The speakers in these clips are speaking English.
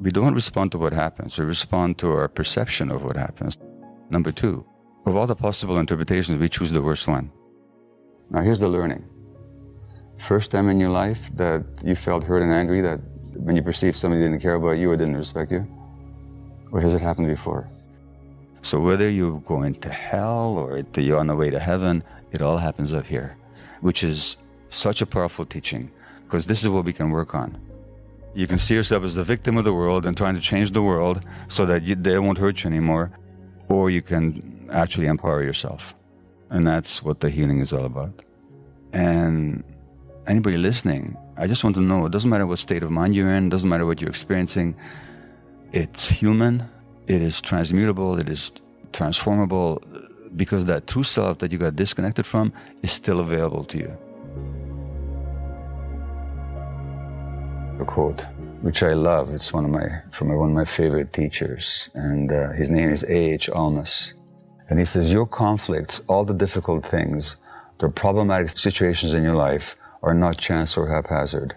we don't respond to what happens. We respond to our perception of what happens. Number two, of all the possible interpretations, we choose the worst one. Now here's the learning. First time in your life that you felt hurt and angry, that when you perceived somebody didn't care about you or didn't respect you? Or has it happened before? So whether you're going to hell or you're on the way to heaven, it all happens up here, which is such a powerful teaching, because this is what we can work on. You can see yourself as the victim of the world and trying to change the world so that they won't hurt you anymore, or you can actually empower yourself. And that's what the healing is all about. And anybody listening, I just want to know, it doesn't matter what state of mind you're in, it doesn't matter what you're experiencing, it's human, it is transmutable, it is transformable, because that true self that you got disconnected from is still available to you. A quote, which I love, it's from one of my favorite teachers, and his name is A.H. Almas. And he says, your conflicts, all the difficult things, the problematic situations in your life are not chance or haphazard.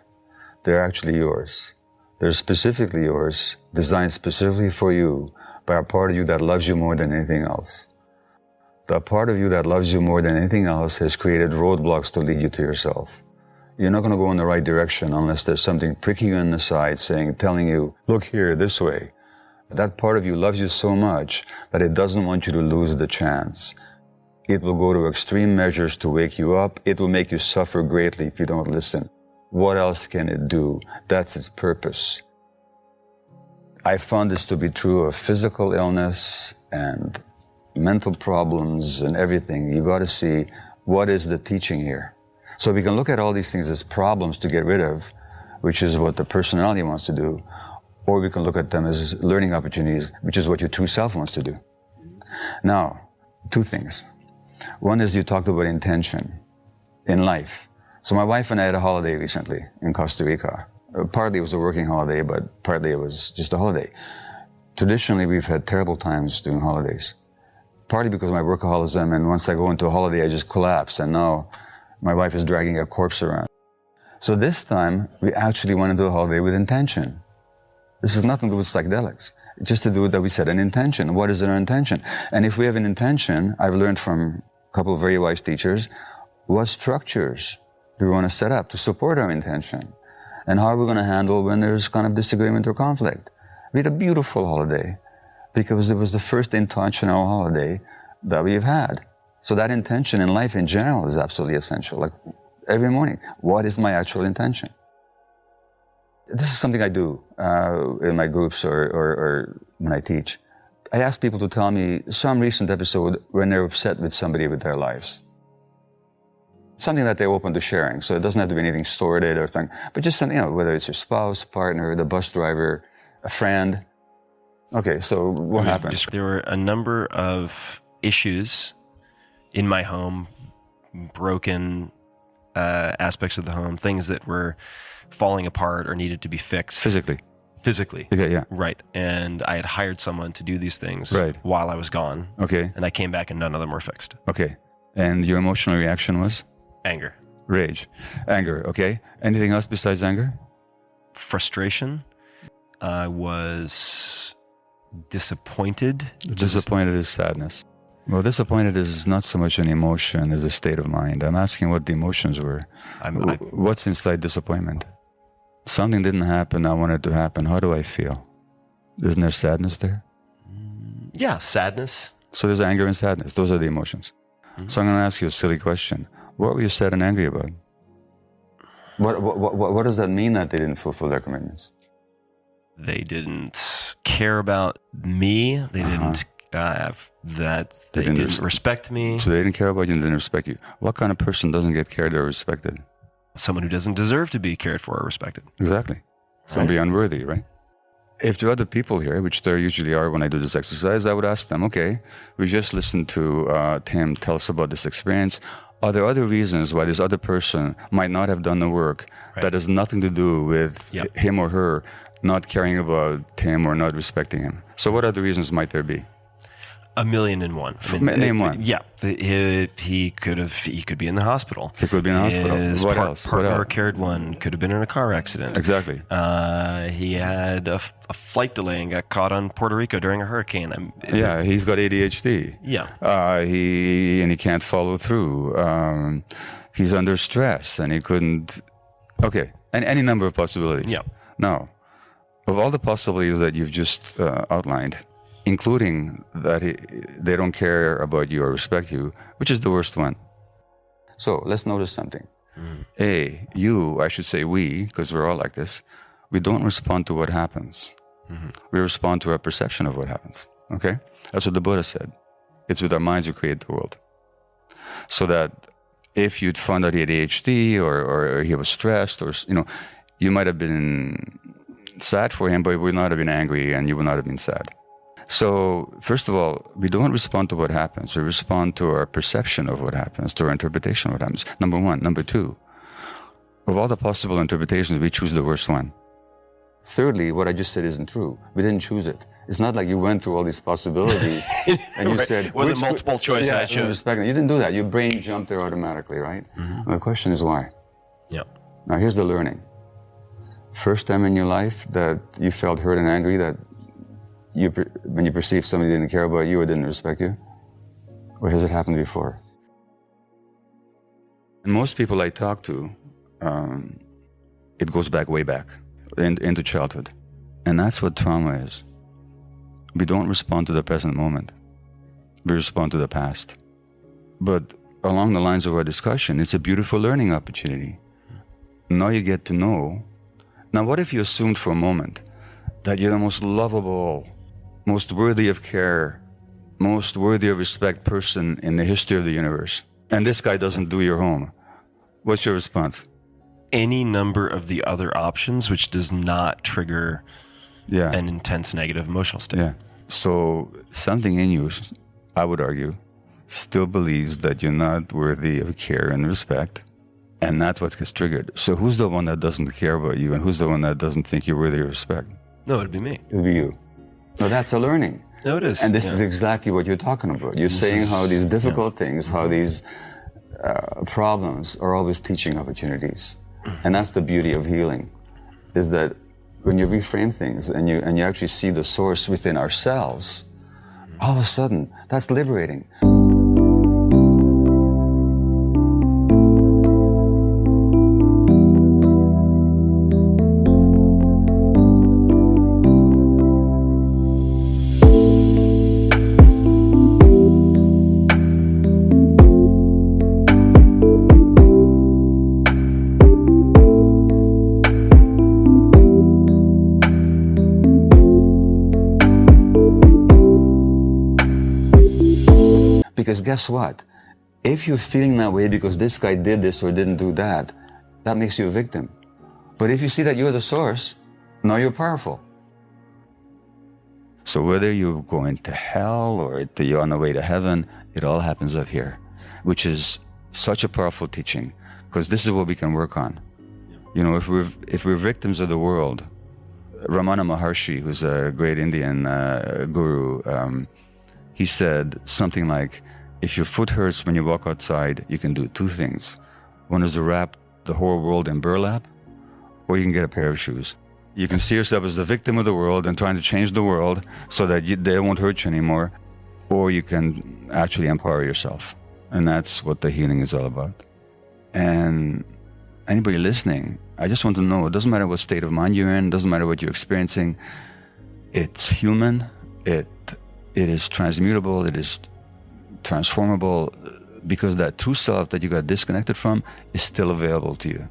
They're actually yours. They're specifically yours, designed specifically for you by a part of you that loves you more than anything else. The part of you that loves you more than anything else has created roadblocks to lead you to yourself. You're not going to go in the right direction unless there's something pricking you in the side, telling you, look here, this way. That part of you loves you so much that it doesn't want you to lose the chance. It will go to extreme measures to wake you up. It will make you suffer greatly if you don't listen. What else can it do? That's its purpose. I found this to be true of physical illness and mental problems and everything. You got to see, what is the teaching here? So we can look at all these things as problems to get rid of, which is what the personality wants to do, or we can look at them as learning opportunities, which is what your true self wants to do. Now, two things. One is you talked about intention in life. So my wife and I had a holiday recently in Costa Rica. Partly it was a working holiday, but partly it was just a holiday. Traditionally, we've had terrible times during holidays. Partly because of my workaholism, and once I go into a holiday, I just collapse, and now my wife is dragging a corpse around. So this time, we actually went into a holiday with intention. This is nothing to do with psychedelics. Just to do that, we set an intention. What is our intention? And if we have an intention, I've learned from a couple of very wise teachers, what structures do we want to set up to support our intention? And how are we going to handle when there's kind of disagreement or conflict? We had a beautiful holiday because it was the first intentional holiday that we've had. So that intention in life in general is absolutely essential. Like every morning, what is my actual intention? This is something I do in my groups or when I teach. I ask people to tell me some recent episode when they're upset with somebody with their lives. Something that they're open to sharing. So it doesn't have to be anything sordid or thing, but just something, whether it's your spouse, partner, the bus driver, a friend. Okay, so what happened? There were a number of issues in my home, broken aspects of the home, things that were falling apart or needed to be fixed. Physically. Okay, yeah. Right. And I had hired someone to do these things while I was gone. Okay. And I came back and none of them were fixed. Okay. And your emotional reaction was? Anger. Rage. Anger, okay. Anything else besides anger? Frustration. I was disappointed. Disappointed is sadness. Well, disappointed is not so much an emotion as a state of mind. I'm asking what the emotions were. What's inside disappointment? Something didn't happen, I wanted it to happen. How do I feel? Isn't there sadness there? Yeah, sadness. So there's anger and sadness. Those are the emotions. Mm-hmm. So I'm going to ask you a silly question. What were you sad and angry about? What does that mean that they didn't fulfill their commitments? They didn't care about me. They didn't they didn't respect me. So they didn't care about you and didn't respect you. What kind of person doesn't get cared or respected? Someone who doesn't deserve to be cared for or respected. Exactly. Somebody unworthy, right? If there are other people here, which there usually are when I do this exercise, I would ask them, okay, we just listened to Tim tell us about this experience. Are there other reasons why this other person might not have done the work that has nothing to do with him or her not caring about him or not respecting him? So what other reasons might there be? 1,000,001. Name one. Yeah, he could be in the hospital. He could be in the hospital. What else? Partner carried one. Could have been in a car accident. Exactly. He had a flight delay and got caught on Puerto Rico during a hurricane. He's got ADHD. Yeah. He can't follow through. He's under stress and he couldn't. Okay, and any number of possibilities. Yeah. Now, of all the possibilities that you've just outlined, including that they don't care about you or respect you, which is the worst one? So let's notice something. I should say we, because we're all like this, we don't respond to what happens. We respond to our perception of what happens. Okay? That's what the Buddha said. It's with our minds we create the world. So that if you'd found out he had ADHD or he was stressed, or you might have been sad for him, but you would not have been angry and you would not have been sad. So, first of all, we don't respond to what happens. We respond to our perception of what happens, to our interpretation of what happens. Number one. Number two, of all the possible interpretations, we choose the worst one. Thirdly, what I just said isn't true. We didn't choose it. It's not like you went through all these possibilities and you said... It wasn't multiple choice I chose. You didn't do that. Your brain jumped there automatically, right? Well, the question is why? Yeah. Now, here's the learning. First time in your life that you felt hurt and angry, that when you perceived somebody didn't care about you or didn't respect you? Or has it happened before? And most people I talk to, it goes back way back into childhood. And that's what trauma is. We don't respond to the present moment. We respond to the past. But along the lines of our discussion, it's a beautiful learning opportunity. Now you get to know. Now, what if you assumed for a moment that you're the most lovable, most worthy of care, most worthy of respect person in the history of the universe, and this guy doesn't do your home? What's your response? Any number of the other options, which does not trigger an intense negative emotional state. Yeah. So something in you, I would argue, still believes that you're not worthy of care and respect, and that's what gets triggered. So who's the one that doesn't care about you, and who's the one that doesn't think you're worthy of respect? No, it'd be me. It'd be you. No, that's a learning. No, it is. And this is exactly what you're talking about. You're saying how these difficult things, how these problems are always teaching opportunities. And that's the beauty of healing, is that when you reframe things and you actually see the source within ourselves, all of a sudden, that's liberating. Because guess what? If you're feeling that way because this guy did this or didn't do that, that makes you a victim. But if you see that you're the source, now you're powerful. So whether you're going to hell or you're on the way to heaven, it all happens up here, which is such a powerful teaching, because this is what we can work on. You know, if we're victims of the world, Ramana Maharshi, who's a great Indian guru, he said something like, if your foot hurts when you walk outside, you can do two things. One is to wrap the whole world in burlap, or you can get a pair of shoes. You can see yourself as the victim of the world and trying to change the world so that they won't hurt you anymore, or you can actually empower yourself. And that's what the healing is all about. And anybody listening, I just want to know, it doesn't matter what state of mind you're in, it doesn't matter what you're experiencing, it's human, it is transmutable, it is transformable, because that true self that you got disconnected from is still available to you.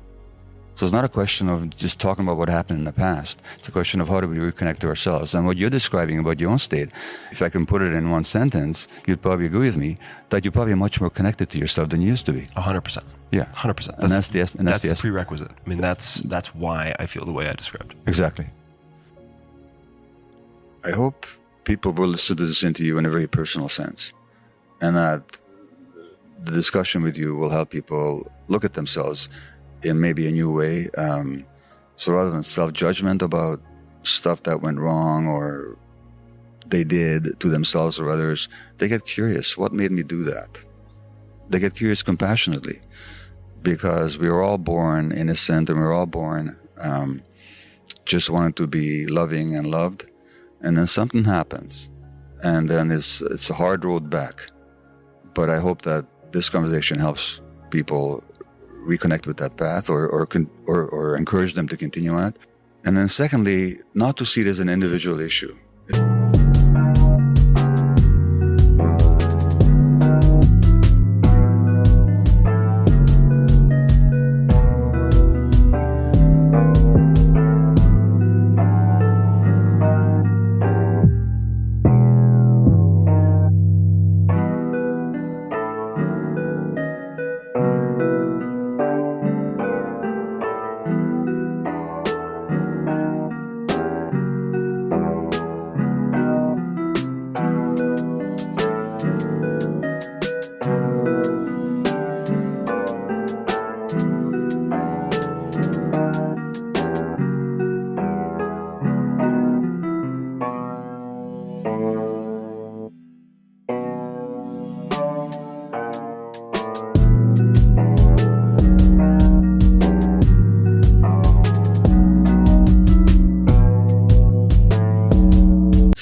So it's not a question of just talking about what happened in the past. It's a question of how do we reconnect to ourselves. And what you're describing about your own state, if I can put it in one sentence, you'd probably agree with me that you're probably much more connected to yourself than you used to be. 100%. Yeah. 100%. That's the prerequisite. I mean, that's why I feel the way I described. Exactly. I hope people will listen to this interview in a very personal sense, and that the discussion with you will help people look at themselves in maybe a new way. So rather than self-judgment about stuff that went wrong or they did to themselves or others, they get curious. What made me do that? They get curious compassionately, because we are all born innocent, and we're all born just wanting to be loving and loved. And then something happens, and then it's a hard road back. But I hope that this conversation helps people reconnect with that path, or encourage them to continue on it. And then secondly, not to see it as an individual issue.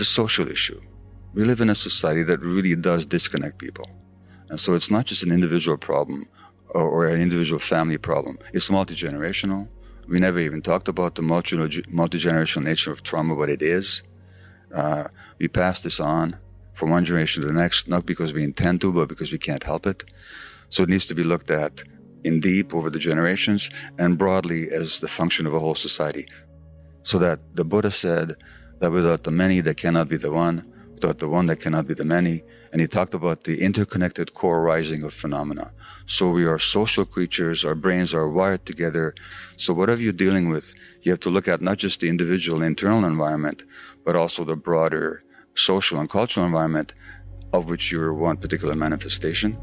It's a social issue. We live in a society that really does disconnect people. And so it's not just an individual problem or an individual family problem. It's multi-generational. We never even talked about the multi-generational nature of trauma, what it is. We pass this on from one generation to the next, not because we intend to, but because we can't help it. So it needs to be looked at in deep over the generations and broadly as the function of a whole society. So that the Buddha said that without the many, there cannot be the one. Without the one, there cannot be the many. And he talked about the interconnected core rising of phenomena. So we are social creatures. Our brains are wired together. So whatever you're dealing with, you have to look at not just the individual internal environment, but also the broader social and cultural environment of which you're one particular manifestation.